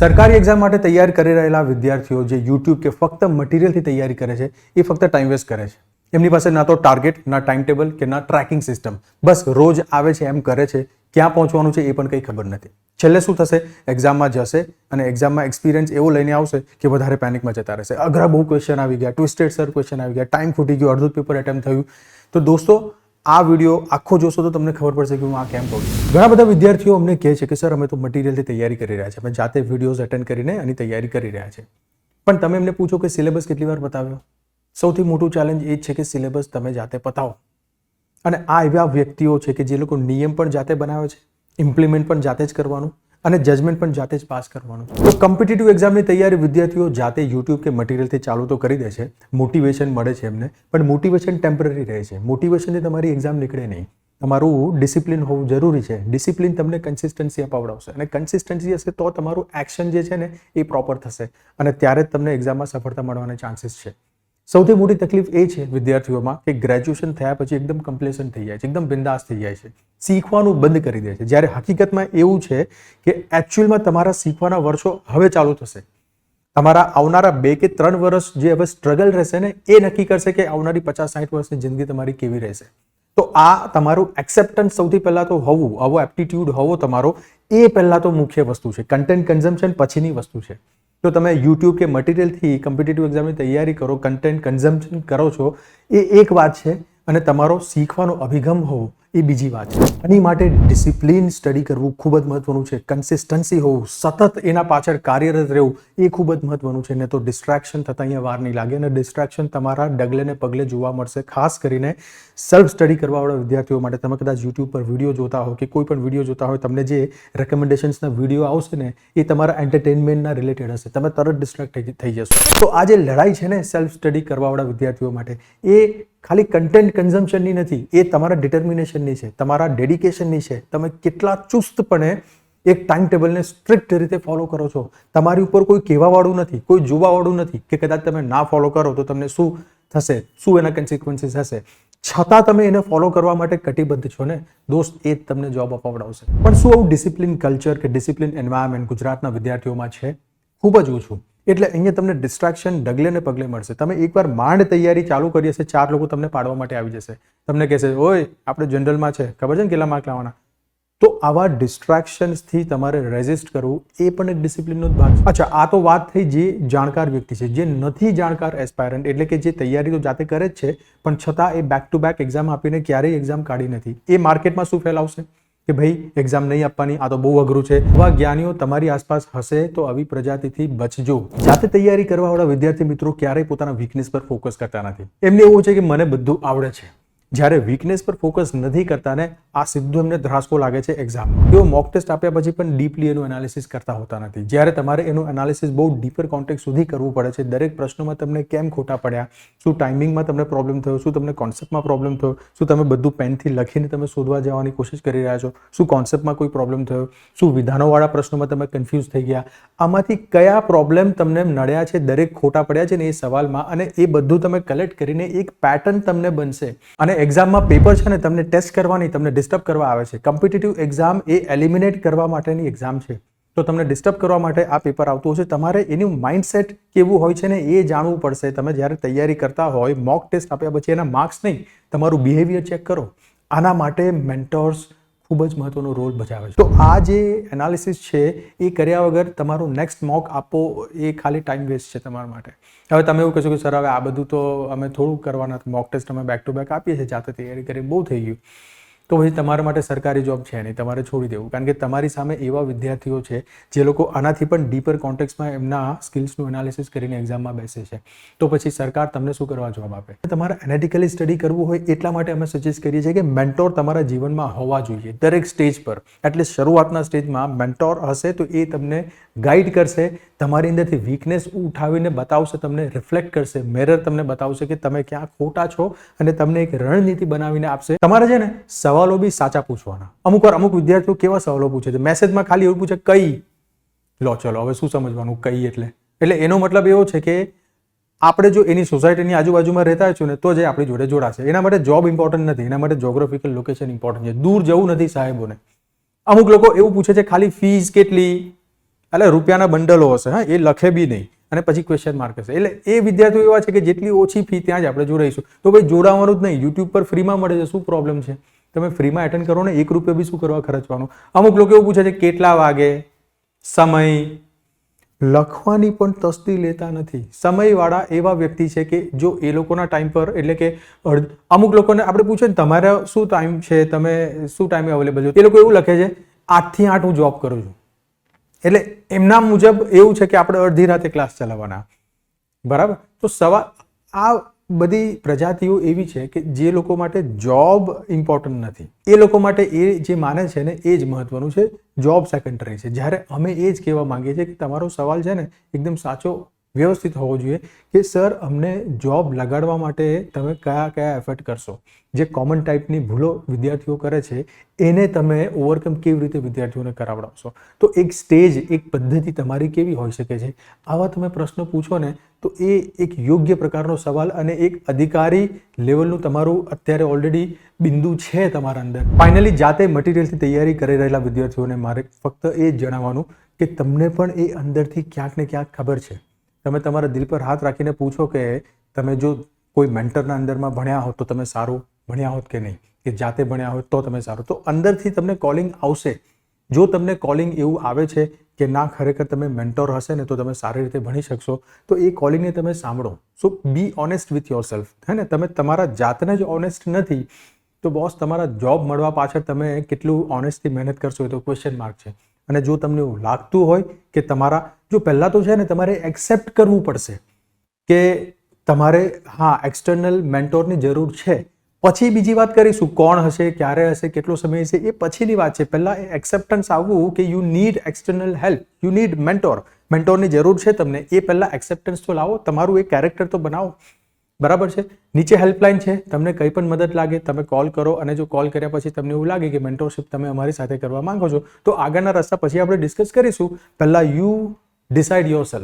સરકારી એક્ઝામ માટે તૈયાર કરી રહેલા વિદ્યાર્થીઓ જે યુટ્યુબ કે ફક્ત મટીરિયલથી તૈયારી કરે છે એ ફક્ત ટાઈમ વેસ્ટ કરે છે. એમની પાસે ના તો ટાર્ગેટ, ના ટાઈમ ટેબલ કે ના ટ્રેકિંગ સિસ્ટમ. બસ રોજ આવે છે એમ કરે છે, ક્યાં પહોંચવાનું છે એ પણ કંઈ ખબર નથી. છેલ્લે શું થશે? એક્ઝામમાં જશે અને એક્ઝામમાં એક્સપિરિયન્સ એવો લઈને આવશે કે વધારે પેનિકમાં જતા રહેશે. અઘરા બહુ ક્વેશ્ચન આવી ગયા, ટ્વિસ્ટેડ સર ક્વેશ્ચન આવી ગયા, ટાઈમ ખૂટી ગયો, અડધું પેપર એટેમ્પ થયું. તો દોસ્તો, આ વિડીયો આખો જોશો તો તમને ખબર પડશે કે હું આ કેમ કહું છું. ઘણા બધા વિદ્યાર્થીઓ અમને કહે છે કે સર અમે તો મટીરિયલથી તૈયારી કરી રહ્યા છે, અમે જાતે વિડીયોઝ અટેન્ડ કરીને આની તૈયારી કરી રહ્યા છે. પણ તમે એમને પૂછો કે સિલેબસ કેટલી વાર પતાવ્યો? સૌથી મોટું ચેલેન્જ એ જ છે કે સિલેબસ તમે જાતે પતાવો. અને આ એવા વ્યક્તિઓ છે કે જે લોકો નિયમ પણ જાતે બનાવે છે, ઇમ્પ્લિમેન્ટ પણ જાતે જ કરવાનું અને જજમેન્ટ પણ જાતે જ પાસ કરવાનું. તો કોમ્પિટિટિવ એક્ઝામની તૈયારી વિદ્યાર્થીઓ જાતે યુટ્યુબ કે મટીરિયલથી ચાલુ તો કરી દે છે, મોટિવેશન મળે છે એમને, પણ મોટિવેશન ટેમ્પરરી રહે છે. મોટિવેશનથી તમારી એક્ઝામ નીકળે નહીં. તમારું ડિસિપ્લિન હોવું જરૂરી છે. ડિસિપ્લિન તમને કન્સિસ્ટન્સી અપાવડાવશે અને કન્સિસ્ટન્સી હશે તો તમારું એક્શન જે છે ને એ પ્રોપર થશે અને ત્યારે જ તમને એક્ઝામમાં સફળતા મળવાના ચાન્સીસ છે. સૌથી મોટી તકલીફ એ છે વિદ્યાર્થીઓમાં કે ગ્રેજ્યુએશન થયા પછી એકદમ કમ્પ્લેસન્ટ થઈ જાય છે, એકદમ બિંદાસ થઈ જાય છે, શીખવાનું બંધ કરી દે છે. જ્યારે હકીકતમાં એવું છે કે એકચ્યુઅલમાં તમારા શીખવાના વર્ષો હવે ચાલુ થશે. તમારા આવનારા 2 કે 3 વર્ષ જે હવે સ્ટ્રગલ રહેશે ને એ નક્કી કરશે કે આવનારી 50-60 વર્ષની જિંદગી તમારી કેવી રહેશે. તો આ તમારું એક્સેપ્ટન્સ સૌથી પહેલાં તો હોવું, આવો એપ્ટિટ્યૂડ હોવો તમારો, એ પહેલાં તો મુખ્ય વસ્તુ છે. કન્ટેન્ટ કન્ઝમ્પશન પછીની વસ્તુ છે. તો તમે યુટ્યુબ કે મટીરિયલથી કોમ્પિટિટિવ એક્ઝામની તૈયારી કરો, કન્ટેન્ટ કન્ઝમ્પશન કરો છો, એ એક વાત છે અને તમારો શીખવાનો અભિગમ હોવો એ બીજી વાત છે. એની માટે ડિસિપ્લિન સ્ટડી કરવું ખૂબ જ મહત્વનું છે. કન્સિસ્ટન્સી હોવું, સતત એના પાછળ કાર્યરત રહેવું એ ખૂબ જ મહત્વનું છે. ને તો ડિસ્ટ્રેક્શન થતાં અહીંયા વાર નહીં લાગે અને ડિસ્ટ્રેક્શન તમારા ડગલે ને પગલે જોવા મળશે. ખાસ કરીને સેલ્ફ સ્ટડી કરવાવાળા વિદ્યાર્થીઓ માટે. તમે કદાચ યુટ્યુબ પર વિડીયો જોતા હો કે કોઈ પણ વિડીયો જોતા હોય, તમને જે રેકમેન્ડેશન્સના વિડીયો આવશે ને એ તમારા એન્ટરટેનમેન્ટના રિલેટેડ હશે, તમે તરત ડિસ્ટ્રેક્ટ થઈ જશો. તો આ જે લડાઈ છે ને સેલ્ફ સ્ટડી કરવાવાળા વિદ્યાર્થીઓ માટે, એ ખાલી કન્ટેન્ટ કન્ઝમ્પશનની નથી, એ તમારા ડિટર્મિનેશનની છે, તમારા ડેડિકેશનની છે. તમે કેટલા ચુસ્તપણે એક ટાઈમ ટેબલને સ્ટ્રિક્ટ રીતે ફોલો કરો છો. તમારી ઉપર કોઈ કહેવાવાળું નથી, કોઈ જોવાવાળું નથી કે કદાચ તમે ના ફોલો કરો તો તમને શું થશે, શું એના કન્સિક્વન્સીસ હશે. છતાં તમે એને ફોલો કરવા માટે કટિબદ્ધ છો ને દોસ્ત, એ જ તમને જોબ અપાવડાવશે. પણ શું આવું ડિસિપ્લિન કલ્ચર કે ડિસિપ્લિન એન્વાયરમેન્ટ ગુજરાતના વિદ્યાર્થીઓમાં છે? ખૂબ જ ઓછું. એટલે અહીંયા તમને ડિસ્ટ્રેક્શન ડગલે ને પગલે મળશે. તમે એકવાર માંડ તૈયારી ચાલુ કરી હશે, 4 લોકો તમને પાડવા માટે આવી જશે, તમને કહેશે ઓય આપણે જનરલમાં છે, ખબર છે ને કેટલા માર્ક લાવવાના. તો આવા ડિસ્ટ્રેક્શન્સથી તમારે રેઝિસ્ટ કરવું એ પણ એક ડિસિપ્લિનનો જ ભાગ છે. અચ્છા, આ તો વાત થઈ જે જાણકાર વ્યક્તિ છે. જે નથી જાણકાર એસ્પાયરન્ટ, એટલે કે જે તૈયારી તો જાતે કરે જ છે પણ છતાં એ બેક ટુ બેક એક્ઝામ આપીને ક્યારેય એક્ઝામ કાઢી નથી, એ માર્કેટમાં શું ફેલાવશે કે ભાઈ એક્ઝામ નહીં આપવાની, આ તો બહુ અઘરું છે. આવા જ્ઞાનીઓ તમારી આસપાસ હશે તો આવી પ્રજાતિથી બચજો. જાતે તૈયારી કરવાવાળા વિદ્યાર્થી મિત્રો ક્યારેય પોતાના વીકનેસ પર ફોકસ કરતા નથી. એમને એવું છે કે મને બધું આવડે છે. જ્યારે વીકનેસ પર ફોકસ નથી કરતા ને આ સીધું એમને ધ્રાસકો લાગે છે એક્ઝામમાં. તેઓ મોક ટેસ્ટ આપ્યા પછી પણ ડીપલી એનું એનાલિસિસ કરતા હોતા નથી. જ્યારે તમારે એનું એનાલિસિસ બહુ ડીપર કોન્ટેક્ટ સુધી કરવું પડે છે. દરેક પ્રશ્નોમાં તમને કેમ ખોટા પડ્યા, શું ટાઈમિંગમાં તમને પ્રોબ્લેમ થયો, શું તમને કોન્સેપ્ટમાં પ્રોબ્લેમ થયો, શું તમે બધું પેનથી લખીને તમે શોધવા જવાની કોશિશ કરી રહ્યા છો, શું કોન્સેપ્ટમાં કોઈ પ્રોબ્લેમ થયો, શું વિધાનોવાળા પ્રશ્નોમાં તમે કન્ફ્યુઝ થઈ ગયા, આમાંથી કયા પ્રોબ્લેમ તમને નડ્યા છે, દરેક ખોટા પડ્યા છે ને એ સવાલમાં, અને એ બધું તમે કલેક્ટ કરીને એક પેટર્ન તમને બનશે. અને એક્ઝામમાં પેપર છે ને તમને ટેસ્ટ કરવાની, તમને ડિસ્ટર્બ કરવા આવે છે. કોમ્પિટિટિવ એક્ઝામ એ એલિમિનેટ કરવા માટેની એક્ઝામ છે. તો તમને ડિસ્ટર્બ કરવા માટે આ પેપર આવતું હશે. તમારે એનું માઇન્ડસેટ કેવું હોય છે ને એ જાણવું પડશે. તમે જ્યારે તૈયારી કરતા હોય, મોક ટેસ્ટ આપ્યા પછી એના માર્ક્સ નહીં, તમારું બિહેવિયર ચેક કરો. આના માટે મેન્ટોર્સ ખૂબ જ મહત્વનો રોલ ભજાવે છે. તો આ જે એનાલિસિસ છે એ કર્યા વગર તમારું નેક્સ્ટ મોક આપો એ ખાલી ટાઈમ વેસ્ટ છે તમારા માટે. હવે તમે એવું કહેશો કે સર હવે આ બધું તો અમે થોડું કરવાના, મોક ટેસ્ટ અમે બેક ટુ બેક આપીએ છીએ, જાતે તૈયારી કરી બહુ થઈ ગયું. તો પછી તમારા માટે સરકારી જોબ છે નહીં, તમારે છોડી દેવું. કારણ કે તમારી સામે એવા વિદ્યાર્થીઓ છે જે લોકો આનાથી પણ ડીપર કોન્ટેક્સમાં એમના સ્કિલ્સનું એનાલિસિસ કરીને એક્ઝામમાં બેસે છે. તો પછી સરકાર તમને શું કરવા જવાબ આપે? તમારે એનાલિટિકલી સ્ટડી કરવું હોય એટલા માટે અમે સજેસ્ટ કરીએ છીએ કે મેન્ટોર તમારા જીવનમાં હોવા જોઈએ દરેક સ્ટેજ પર. એટલે શરૂઆતના સ્ટેજમાં મેન્ટોર હશે તો એ તમને ગાઈડ કરશે, તમારી અંદરથી વીકનેસ ઉઠાવીને બતાવશે, તમને રિફ્લેક્ટ કરશે, મિરર તમને બતાવશે કે તમે ક્યાં ખોટા છો અને તમને એક રણનીતિ બનાવીને આપશે. તમારે છે ને સવાલો બી સાચા પૂછવાના. અમુક વિદ્યાર્થીઓ કેવા સવાલો પૂછે છે, મેસેજમાં ખાલી એવું પૂછે કઈ, લો ચલો હવે શું સમજવાનું કઈ એટલે એનો મતલબ એવો છે કે આપણે જો એની સોસાયટીની આજુબાજુમાં રહેતા હોઈશું ને તો જ આપણી જોડે જોડાશે. એના માટે જોબ ઇમ્પોર્ટન્ટ નથી, એના માટે જોગ્રાફિકલ લોકેશન ઇમ્પોર્ટન્ટ છે. દૂર જવું નથી સાહેબોને. અમુક લોકો એવું પૂછે છે ખાલી ફીસ કેટલી, એટલે રૂપિયાના બંડલો હશે, હા, એ લખે બી નહીં અને પછી ક્વેશ્ચન માર્ક હશે. એટલે એ વિદ્યાર્થીઓ એવા છે કે જેટલી ઓછી ફી ત્યાં જ આપણે જોડાઈશું. તો ભાઈ જોડાવાનું જ નહીં, યુટ્યુબ પર ફ્રીમાં મળે છે, શું પ્રોબ્લેમ છે? તમે ફ્રીમાં એટેન્ડ કરો ને, 1 રૂપિયા બી શું કરવા ખર્ચવાનું? અમુક લોકો એવું પૂછે છે કેટલા વાગે, સમય, લખવાની પણ તસ્દી લેતા નથી. સમયવાળા એવા વ્યક્તિ છે કે જો એ લોકોના ટાઈમ પર, એટલે કે અમુક લોકોને આપણે પૂછે ને તમારા શું ટાઈમ છે, તમે શું ટાઈમે અવેલેબલ છો, એ લોકો એવું લખે છે 8 થી 8 હું જોબ કરું છું. એટલે એમના મુજબ એવું છે કે આપણે અડધી રાતે ક્લાસ ચલાવવાના, બરાબર? તો સવાલ આ બધી પ્રજાતિઓ એવી છે કે જે લોકો માટે જોબ ઇમ્પોર્ટન્ટ નથી. એ લોકો માટે એ જે માને છે ને એ જ મહત્વનું છે, જોબ સેકન્ડરી છે. જ્યારે અમે એ જ કહેવા માંગીએ છીએ કે તમારો સવાલ છે ને એકદમ સાચો, વ્યવસ્થિત હોવો જોઈએ કે સર અમને જોબ લગાડવા માટે તમે કયા કયા એફર્ટ કરશો. જે કોમન ટાઈપની ભૂલો વિદ્યાર્થીઓ કરે છે એને તમે ઓવરકમ કેવી રીતે વિદ્યાર્થીઓને કરાવડાવશો. તો એક સ્ટેજ, એક પદ્ધતિ તમારી કેવી હોઈ શકે છે, આવા તમે પ્રશ્નો પૂછો ને તો એ એક યોગ્ય પ્રકારનો સવાલ અને એક અધિકારી લેવલનું તમારું અત્યારે ઓલરેડી બિંદુ છે તમારા અંદર. ફાઇનલી જાતે મટીરિયલથી તૈયારી કરી રહેલા વિદ્યાર્થીઓને મારે ફક્ત એ જ જણાવવાનું કે તમને પણ એ અંદરથી ક્યાંક ને ક્યાંક ખબર છે. તમે તમારા દિલ પર હાથ રાખીને પૂછો કે તમે જો કોઈ મેન્ટરના અંદરમાં ભણ્યા હોત તો તમે સારું ભણ્યા હોત કે નહીં, કે જાતે ભણ્યા હોત તો તમે સારું. તો અંદરથી તમને કોલિંગ આવશે. જો તમને કોલિંગ એવું આવે છે કે ના ખરેખર તમે મેન્ટોર હશે ને તો તમે સારી રીતે ભણી શકશો, તો એ કોલિંગને તમે સાંભળો. So be honest with yourself, હે ને? તમે તમારા જાતને જ ઓનેસ્ટ નથી તો બોસ તમારા જોબ મળવા પાછળ તમે કેટલું ઓનેસ્ટલી મહેનત કરશો એ તો ક્વેશ્ચન માર્ક છે. અને જો તમને એવું લાગતું હોય કે તમારા, જો પહેલાં તો છે ને તમારે એક્સેપ્ટ કરવું પડશે કે તમારે હા એક્સટર્નલ મેન્ટોરની જરૂર છે. પછી બીજી વાત કરીશું, કોણ હશે, ક્યારે હશે, કેટલો સમય હશે, એ પછીની વાત છે. પહેલાં એ એક્સેપ્ટન્સ આવવું કે you need external help, you need mentor, મેન્ટોરની જરૂર છે તમને, એ પહેલાં એક્સેપ્ટન્સ તો લાવો, તમારું એક કેરેક્ટર તો બનાવો, બરાબર છે? નીચે હેલ્પલાઇન છે, તમને કંઈ પણ મદદ લાગે તમે કોલ કરો, અને જો કોલ કર્યા પછી તમને એવું લાગે કે મેન્ટોરશિપ તમે અમારી સાથે કરવા માંગો છો તો આગળના રસ્તા પછી આપણે ડિસ્કસ કરીશું. પહેલાં યુ ડિસાઇડ યોર સેલ્ફ.